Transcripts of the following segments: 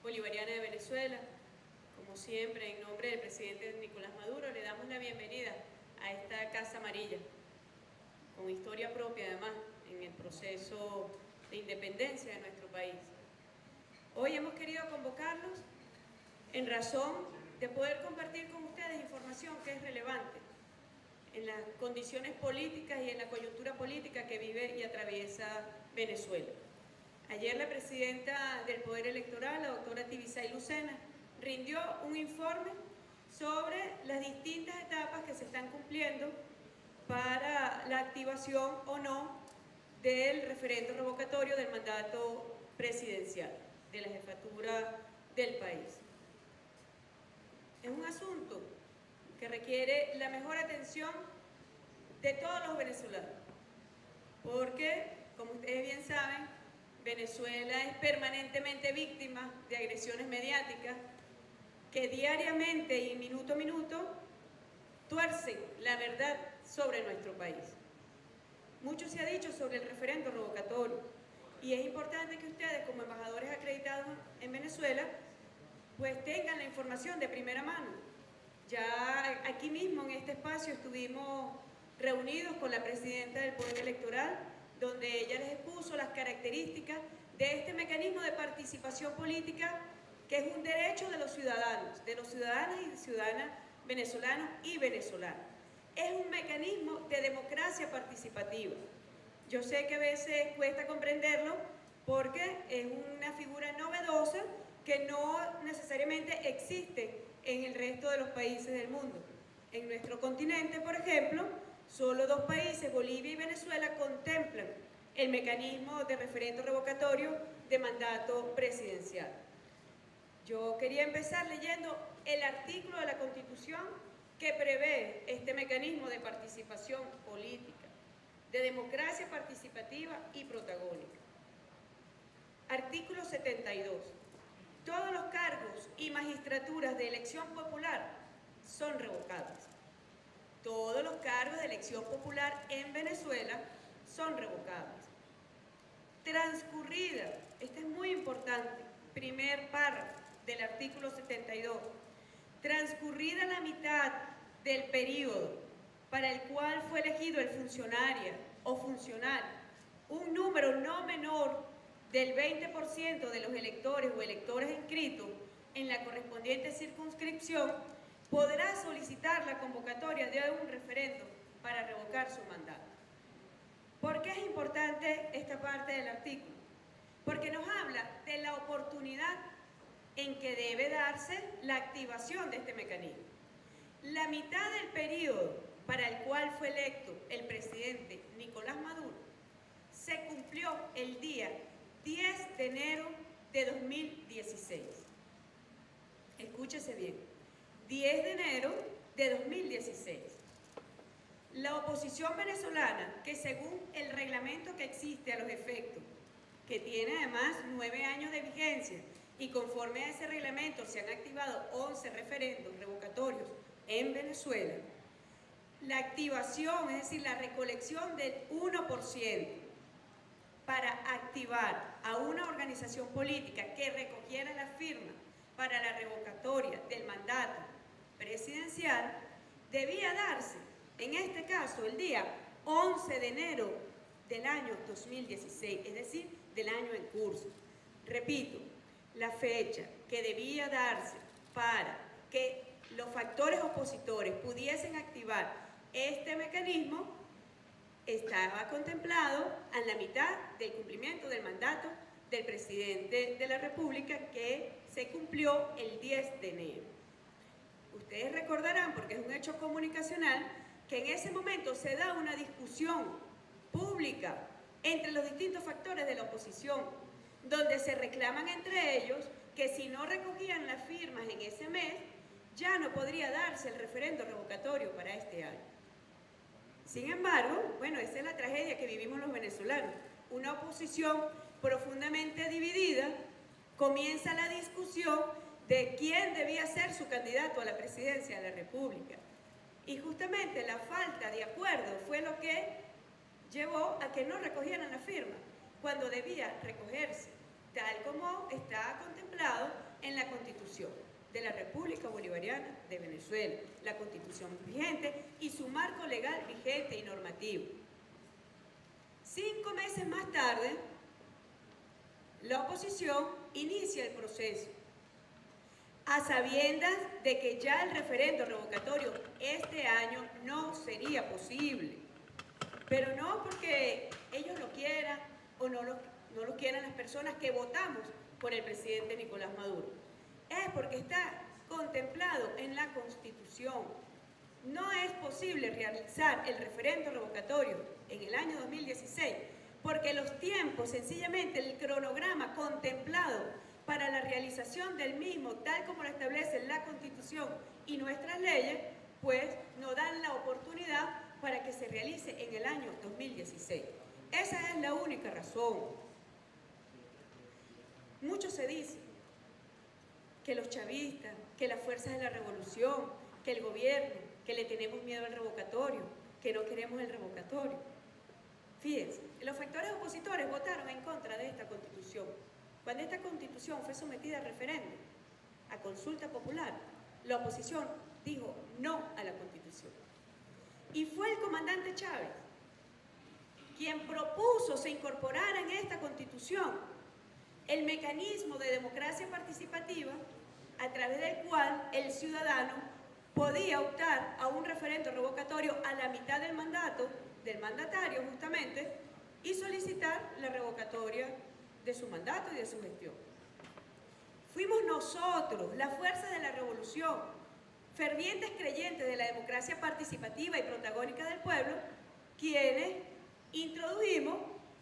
Bolivariana de Venezuela. Como siempre, en nombre del presidente Nicolás Maduro, le damos la bienvenida a esta Casa Amarilla, con historia propia además en el proceso de independencia de nuestro país. Hoy hemos querido convocarlos en razón de poder compartir con ustedes información que es relevante en las condiciones políticas y en la coyuntura política que vive y atraviesa Venezuela. Ayer la presidenta del Poder Electoral, la doctora Tibisay Lucena, rindió un informe sobre las distintas etapas que se están cumpliendo para la activación o no del referendo revocatorio del mandato presidencial de la jefatura del país. Es un asunto que requiere la mejor atención de todos los venezolanos, porque, como ustedes bien saben, Venezuela es permanentemente víctima de agresiones mediáticas que diariamente y minuto a minuto tuercen la verdad sobre nuestro país. Mucho se ha dicho sobre el referendo revocatorio y es importante que ustedes, como embajadores acreditados en Venezuela, pues tengan la información de primera mano. Ya aquí mismo en este espacio estuvimos reunidos con la presidenta del Poder Electoral, donde ella les expuso las características de este mecanismo de participación política, que es un derecho de los ciudadanos y ciudadanas venezolanos y venezolanas. Es un mecanismo de democracia participativa. Yo sé que a veces cuesta comprenderlo porque es una figura novedosa que no necesariamente existe en el resto de los países del mundo. En nuestro continente, por ejemplo, solo 2 países, Bolivia y Venezuela, contemplan el mecanismo de referendo revocatorio de mandato presidencial. Yo quería empezar leyendo el artículo de la Constitución que prevé este mecanismo de participación política, de democracia participativa y protagónica. Artículo 72. Todos los cargos y magistraturas de elección popular son revocables. Todos los cargos de elección popular en Venezuela son revocables. Transcurrida, este es muy importante, primer párrafo del artículo 72, transcurrida la mitad del periodo para el cual fue elegido el funcionario o funcionario, un número no menor del 20% de los electores o electoras inscritos en la correspondiente circunscripción, podrá solicitar la convocatoria de un referendo para revocar su mandato. ¿Por qué es importante esta parte del artículo? Porque nos habla de la oportunidad en que debe darse la activación de este mecanismo. La mitad del periodo para el cual fue electo el presidente Nicolás Maduro se cumplió el día 10 de enero de 2016. Escúchese bien, 10 de enero de 2016. La oposición venezolana, que según el reglamento que existe a los efectos, que tiene además 9 años de vigencia, y conforme a ese reglamento se han activado 11 referendos revocatorios en Venezuela, la activación, es decir, la recolección del 1% para activar a una organización política que recogiera la firma para la revocatoria del mandato presidencial, debía darse, en este caso, el día 11 de enero del año 2016, es decir, del año en curso. Repito, la fecha que debía darse para que los factores opositores pudiesen activar este mecanismo estaba contemplado a la mitad del cumplimiento del mandato del presidente de la República, que se cumplió el 10 de enero. Ustedes recordarán, porque es un hecho comunicacional, que en ese momento se da una discusión pública entre los distintos factores de la oposición, donde se reclaman entre ellos que si no recogían las firmas en ese mes, ya no podría darse el referendo revocatorio para este año. Sin embargo, bueno, esa es la tragedia que vivimos los venezolanos. Una oposición profundamente dividida, comienza la discusión de quién debía ser su candidato a la presidencia de la República. Y justamente la falta de acuerdo fue lo que llevó a que no recogieran la firma, cuando debía recogerse, tal como está contemplado en la Constitución de la República Bolivariana de Venezuela, la Constitución vigente y su marco legal vigente y normativo. 5 meses más tarde, la oposición inicia el proceso, a sabiendas de que ya el referendo revocatorio este año no sería posible, pero no porque ellos lo quieran o no lo quieran las personas que votamos por el presidente Nicolás Maduro. Es porque está contemplado en la Constitución. No es posible realizar el referendo revocatorio en el año 2016 porque los tiempos, sencillamente el cronograma contemplado para la realización del mismo, tal como lo establece la Constitución y nuestras leyes, pues no dan la oportunidad para que se realice en el año 2016. Esa es la única razón. Mucho se dice que los chavistas, que las fuerzas de la revolución, que el gobierno, que le tenemos miedo al revocatorio, que no queremos el revocatorio. Fíjense, los factores opositores votaron en contra de esta Constitución. Cuando esta Constitución fue sometida a referéndum, a consulta popular, la oposición dijo no a la Constitución. Y fue el comandante Chávez quien propuso se incorporara en esta Constitución el mecanismo de democracia participativa a través del cual el ciudadano podía optar a un referendo revocatorio a la mitad del mandato del mandatario justamente y solicitar la revocatoria de su mandato y de su gestión. Fuimos nosotros, la fuerza de la revolución, fervientes creyentes de la democracia participativa y protagónica del pueblo, quienes introdujimos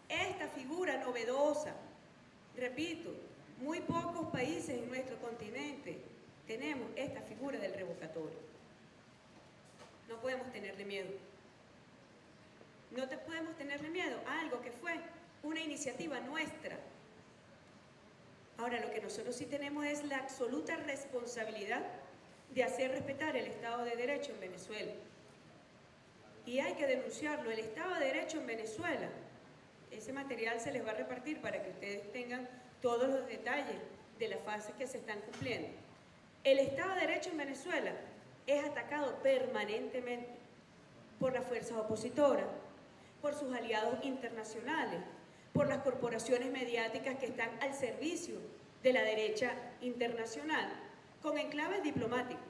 esta figura novedosa. Repito, muy pocos países en nuestro continente tenemos esta figura del revocatorio. No podemos tenerle miedo. No podemos tenerle miedo a algo que fue una iniciativa nuestra. Ahora, lo que nosotros sí tenemos es la absoluta responsabilidad de hacer respetar el Estado de Derecho en Venezuela. Y hay que denunciarlo. El Estado de Derecho en Venezuela, ese material se les va a repartir para que ustedes tengan todos los detalles de las fases que se están cumpliendo. El Estado de Derecho en Venezuela es atacado permanentemente por las fuerzas opositoras, por sus aliados internacionales, por las corporaciones mediáticas que están al servicio de la derecha internacional, con enclaves diplomáticos.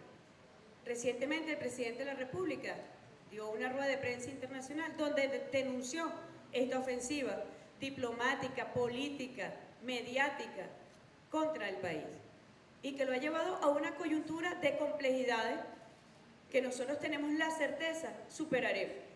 Recientemente el presidente de la República dio una rueda de prensa internacional donde denunció esta ofensiva diplomática, política, mediática contra el país y que lo ha llevado a una coyuntura de complejidades que nosotros tenemos la certeza superaremos.